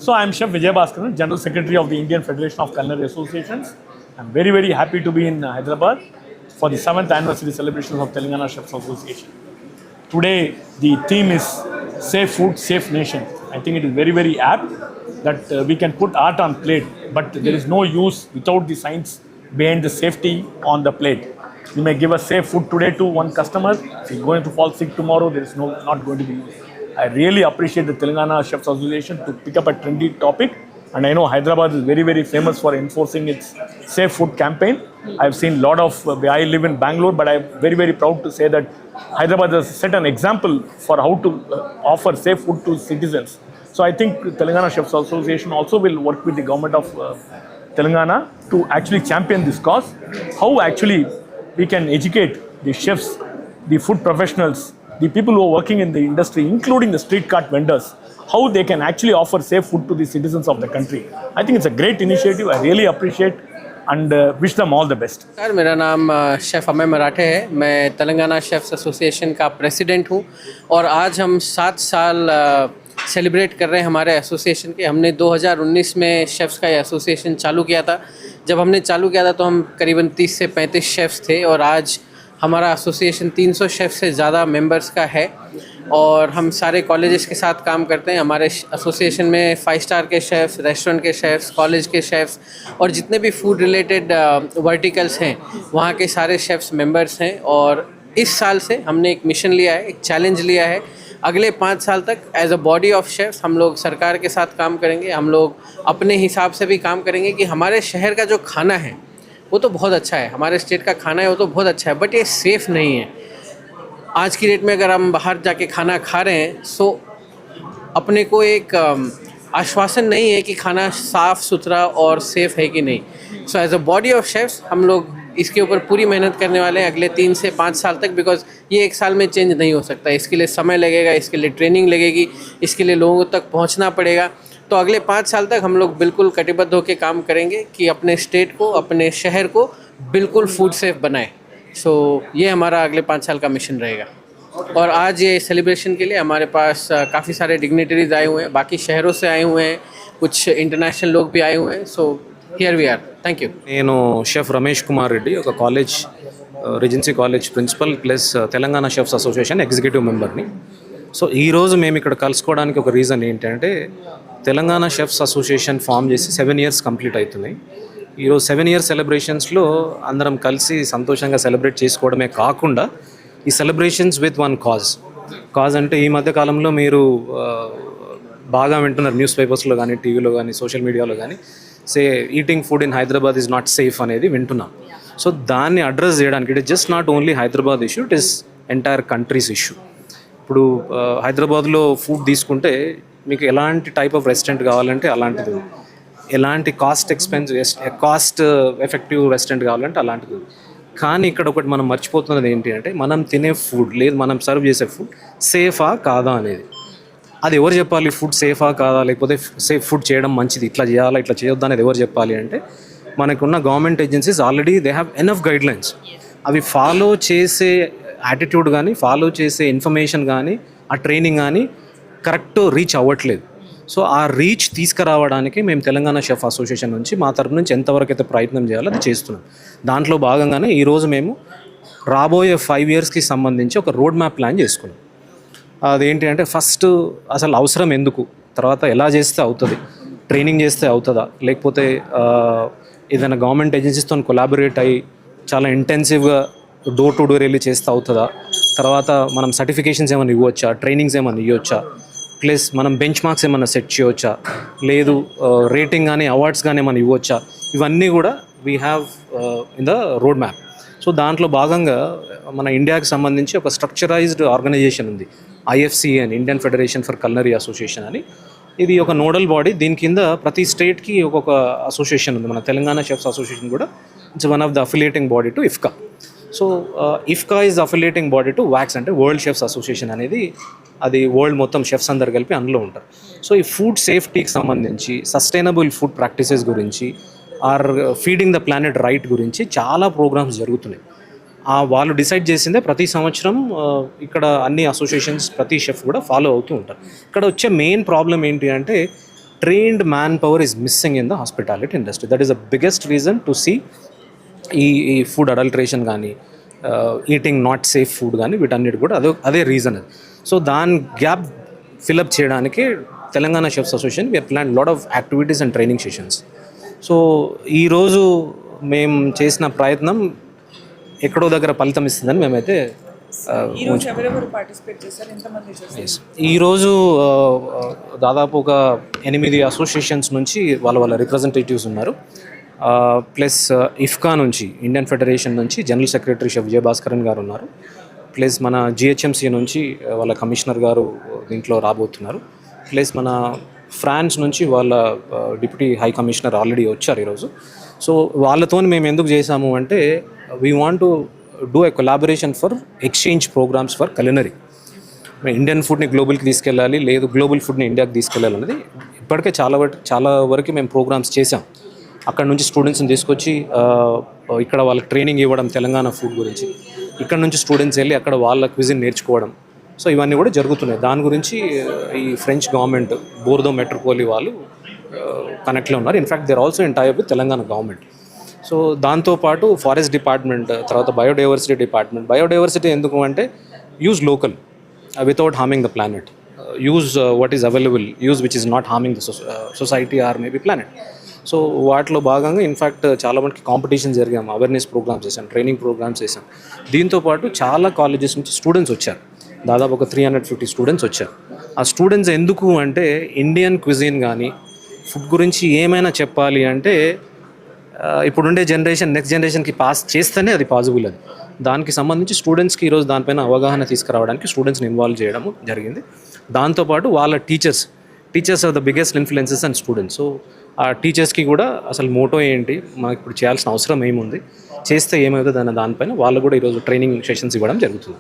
So I am Chef Vijay Bhaskaran, General Secretary of the Indian Federation of Culinary Associations. I am very, very happy to be in Hyderabad for the 7th anniversary celebrations of Telangana Chefs Association. Today, the theme is Safe Food, Safe Nation. I think it is very, very apt that we can put art on plate, but there is no use without the science behind the safety on the plate. You may give a safe food today to one customer. If he's going to fall sick tomorrow, there is not going to be use. I really appreciate the Telangana Chefs Association to pick up a trendy topic. And I know Hyderabad is very, very famous for enforcing its safe food campaign. I've seen a lot of, I live in Bangalore, but I'm very, very proud to say that Hyderabad has set an example for how to offer safe food to citizens. So I think Telangana Chefs Association also will work with the government of Telangana to actually champion this cause. How actually we can educate the chefs, the food professionals, the people who are working in the industry, including the street cart vendors, how they can actually offer safe food to the citizens of the country. I think it's a great initiative. I really appreciate and wish them all the best. Sir मेरा नाम chef Amay मराठे है. मैं Telangana chefs association का president हूँ और आज हम 7 साल सेलिब्रेट कर रहे हैं हमारे एसोसिएशन के. हमने 2019 में शेफ़्स का ये एसोसिएशन चालू किया था. जब हमने चालू किया था तो हम करीबन 30 से 35 शेफ़्स थे और आज हमारा एसोसिएशन 300 शेफ़ से ज़्यादा मेंबर्स का है और हम सारे कॉलेजेस के साथ काम करते हैं. हमारे एसोसिएशन में 5 स्टार के शेफ़्स, रेस्टोरेंट के शेफ़्स, कॉलेज के शेफ़्स और जितने भी फूड रिलेटेड वर्टिकल्स हैं वहाँ के सारे शेफ़्स मेंबर्स हैं. और इस साल से हमने एक मिशन लिया है, एक चैलेंज लिया है. अगले 5 साल तक as a body of chefs हम लोग सरकार के साथ काम करेंगे. हम लोग अपने हिसाब से भी काम करेंगे कि हमारे शहर का जो खाना है वो तो बहुत अच्छा है, हमारे स्टेट का खाना है वो तो बहुत अच्छा है, बट ये सेफ़ नहीं है. आज की डेट में अगर हम बाहर जाके खाना खा रहे हैं सो अपने को एक आश्वासन नहीं है कि खाना साफ़ सुथरा और सेफ़ है कि नहीं. So as a body of chefs हम लोग इसके ऊपर पूरी मेहनत करने वाले हैं अगले 3 से 5 साल तक. बिकॉज ये 1 साल में चेंज नहीं हो सकता, इसके लिए समय लगेगा, इसके लिए ट्रेनिंग लगेगी, इसके लिए लोगों तक पहुंचना पड़ेगा. तो अगले 5 साल तक हम लोग बिल्कुल कटिबद्ध होकर काम करेंगे कि अपने स्टेट को, अपने शहर को बिल्कुल फूड सेफ बनाएं. सो ये हमारा अगले 5 साल का मिशन रहेगा. और आज ये सेलिब्रेशन के लिए हमारे पास काफ़ी सारे डिग्निटरीज आए हुए हैं, बाकी शहरों से आए हुए हैं, कुछ इंटरनेशनल लोग भी आए हुए हैं. So here we are. Thank you. నేను షెఫ్ రమేష్ కుమార్ రెడ్డి, ఒక college Regency College principal plus Telangana chefs association executive మెంబర్ని. సో ఈరోజు మేము ఇక్కడ కలుసుకోవడానికి ఒక రీజన్ ఏంటంటే తెలంగాణ షెఫ్స్ అసోసియేషన్ ఫామ్ చేసి 7 ఇయర్స్ కంప్లీట్ అవుతున్నాయి. ఈరోజు 7 ఇయర్స్ సెలబ్రేషన్స్లో అందరం కలిసి సంతోషంగా సెలబ్రేట్ చేసుకోవడమే కాకుండా ఈ సెలబ్రేషన్స్ విత్ వన్ కాజ్ అంటే ఈ మధ్య కాలంలో మీరు బాగా వింటున్నారు న్యూస్ పేపర్స్లో కానీ, టీవీలో కానీ, సోషల్ మీడియాలో కానీ, eating food in Hyderabad is not safe అనేది వింటున్నాం. సో దాన్ని అడ్రస్ చేయడానికి it is just not only Hyderabad issue, it is entire countries issue. ఇప్పుడు హైదరాబాద్లో ఫుడ్ తీసుకుంటే మీకు ఎలాంటి టైప్ ఆఫ్ రెస్టారెంట్ కావాలంటే అలాంటిది, ఎలాంటి కాస్ట్ ఎఫెక్టివ్ రెస్టారెంట్ కావాలంటే అలాంటిది. కానీ ఇక్కడ ఒకటి మనం మర్చిపోతున్నది ఏంటి అంటే మనం తినే ఫుడ్ లేదు, మనం సర్వ్ చేసే ఫుడ్ సేఫా కాదా అనేది. అది ఎవరు చెప్పాలి? ఫుడ్ సేఫా కాదా, లేకపోతే సేఫ్ ఫుడ్ చేయడం మంచిది, ఇట్లా చేయాలా ఇట్లా చేయొద్దా అనేది ఎవరు చెప్పాలి అంటే మనకున్న government agencies already they have enough guidelines. అవి ఫాలో చేసే యాటిట్యూడ్ కానీ, ఫాలో చేసే ఇన్ఫర్మేషన్ కానీ, ఆ ట్రైనింగ్ కానీ కరెక్ట్ రీచ్ అవ్వట్లేదు. సో ఆ రీచ్ తీసుకురావడానికి మేము తెలంగాణ షెఫ్ అసోసియేషన్ నుంచి మా తరపు నుంచి ఎంతవరకు అయితే ప్రయత్నం చేయాలో అది చేస్తున్నాం. దాంట్లో భాగంగానే ఈరోజు మేము రాబోయే 5 ఇయర్స్కి సంబంధించి ఒక రోడ్ మ్యాప్ ప్లాన్ చేసుకున్నాం. అదేంటి అంటే ఫస్ట్ అసలు అవసరం ఎందుకు, తర్వాత ఎలా చేస్తే అవుతుంది, ట్రైనింగ్ చేస్తే అవుతుందా, లేకపోతే ఏదైనా గవర్నమెంట్ ఏజెన్సీస్తో కొలాబరేట్ అయ్యి చాలా ఇంటెన్సివ్గా డోర్ టు డోర్ వెళ్ళి చేస్తే అవుతుందా, తర్వాత మనం సర్టిఫికేషన్స్ ఏమైనా ఇవ్వచ్చా, ట్రైనింగ్స్ ఏమైనా ఇవ్వచ్చా, ప్లస్ మనం బెంచ్ మార్క్స్ ఏమైనా సెట్ చేయవచ్చా, లేదు రేటింగ్ కానీ అవార్డ్స్ కానీ ఏమైనా ఇవ్వచ్చా, ఇవన్నీ కూడా we have in the road map. So దాంట్లో భాగంగా మన ఇండియాకి సంబంధించి ఒక స్ట్రక్చరైజ్డ్ ఆర్గనైజేషన్ ఉంది, IFCA అని, Indian federation for culinary association అని. ఇది ఒక నోడల్ బాడీ. దీని కింద ప్రతి స్టేట్కి ఒక్కొక్క అసోసియేషన్ ఉంది. మన తెలంగాణ షెఫ్స్ అసోసియేషన్ కూడా it's one of the affiliating body to IFCA. So IFCA is affiliating body to WACS అంటే వరల్డ్ షెఫ్స్ అసోసియేషన్ అనేది, అది వరల్డ్ మొత్తం షెఫ్స్ అందరు కలిపి అందులో ఉంటారు. సో ఈ ఫుడ్ సేఫ్టీకి సంబంధించి, సస్టైనబుల్ ఫుడ్ ప్రాక్టీసెస్ గురించి, or feeding the planet right గురించి చాలా ప్రోగ్రామ్స్ జరుగుతున్నాయి. వాళ్ళు డిసైడ్ చేసిందే ప్రతి సంవత్సరం ఇక్కడ అన్ని అసోసియేషన్స్, ప్రతి షెఫ్ కూడా ఫాలో అవుతూ ఉంటారు. ఇక్కడ వచ్చే మెయిన్ ప్రాబ్లం ఏంటి అంటే trained manpower is missing in the hospitality industry. That is the biggest reason to see ఈ ఫుడ్ అడల్ట్రేషన్ కానీ ఈటింగ్ నాట్ సేఫ్ ఫుడ్ కానీ వీటన్నిటి కూడా అదే రీజన్ అది. సో దాని గ్యాప్ ఫిలప్ చేయడానికి Telangana chefs association we are plan lot of activities and training sessions. So ఈరోజు మేము చేసిన ప్రయత్నం ఎక్కడో దగ్గర ఫలితం ఇస్తుందని మేమైతే ఈరోజు దాదాపు ఒక 8 అసోసియేషన్స్ నుంచి వాళ్ళ రిప్రజెంటేటివ్స్ ఉన్నారు. ప్లస్ ఇఫ్కా నుంచి, ఇండియన్ ఫెడరేషన్ నుంచి జనరల్ సెక్రటరీ షెఫ్ విజయభాస్కరన్ గారు ఉన్నారు. ప్లస్ మన జిహెచ్ఎంసీ నుంచి వాళ్ళ కమిషనర్ గారు దీంట్లో రాబోతున్నారు. ప్లస్ మన ఫ్రాన్స్ నుంచి వాళ్ళ డిప్యూటీ హై కమిషనర్ ఆల్రెడీ వచ్చారు ఈరోజు. సో వాళ్ళతో మేము ఎందుకు చేసాము అంటే we want to do a collaboration for exchange programmes for culinary. Indian ఫుడ్ని గ్లోబల్కి తీసుకెళ్ళాలి, లేదు గ్లోబల్ ఫుడ్ని ఇండియాకి తీసుకెళ్ళాలి అనేది ఇప్పటికే చాలా వరకు మేము ప్రోగ్రామ్స్ చేసాం. అక్కడ నుంచి స్టూడెంట్స్ని తీసుకొచ్చి ఇక్కడ వాళ్ళకి ట్రైనింగ్ ఇవ్వడం తెలంగాణ ఫుడ్ గురించి, ఇక్కడ నుంచి స్టూడెంట్స్ వెళ్ళి అక్కడ వాళ్ళ క్విజిన్ నేర్చుకోవడం. సో ఇవన్నీ కూడా జరుగుతున్నాయి. దాని గురించి ఈ ఫ్రెంచ్ గవర్నమెంట్ బోర్దో మెట్రోపోలి వాళ్ళు కనెక్ట్లో ఉన్నారు. In fact there also in tie up with Telangana government. So దాంతోపాటు ఫారెస్ట్ డిపార్ట్మెంట్, తర్వాత బయోడైవర్సిటీ డిపార్ట్మెంట్. బయోడైవర్సిటీ ఎందుకు అంటే use local without harming the planet, use what is available, use which is not harming the society or maybe planet. So వాటిలో భాగంగా in fact చాలా మందికి competition జరిగాము, awareness programmes చేశాం, ట్రైనింగ్ ప్రోగ్రామ్స్ చేశాం. దీంతోపాటు చాలా కాలేజెస్ నుంచి స్టూడెంట్స్ వచ్చారు, దాదాపు ఒక 350 స్టూడెంట్స్ వచ్చారు. ఆ స్టూడెంట్స్ ఎందుకు అంటే ఇండియన్ క్విజిన్ కానీ ఫుడ్ గురించి ఏమైనా చెప్పాలి అంటే ఇప్పుడుండే జనరేషన్ నెక్స్ట్ జనరేషన్కి పాస్ చేస్తేనే అది పాసిబుల్. అది దానికి సంబంధించి స్టూడెంట్స్కి ఈరోజు దానిపైన అవగాహన తీసుకురావడానికి స్టూడెంట్స్ని ఇన్వాల్వ్ చేయడం జరిగింది. దాంతోపాటు వాళ్ళ teachers are the biggest influences and students. So ఆ టీచర్స్కి కూడా అసలు మోటో ఏంటి, మనకి ఇప్పుడు చేయాల్సిన అవసరం ఏముంది, చేస్తే ఏమవుతుంది అన్న దానిపైన వాళ్ళు కూడా ఈరోజు ట్రైనింగ్ సెషన్స్ ఇవ్వడం జరుగుతుంది.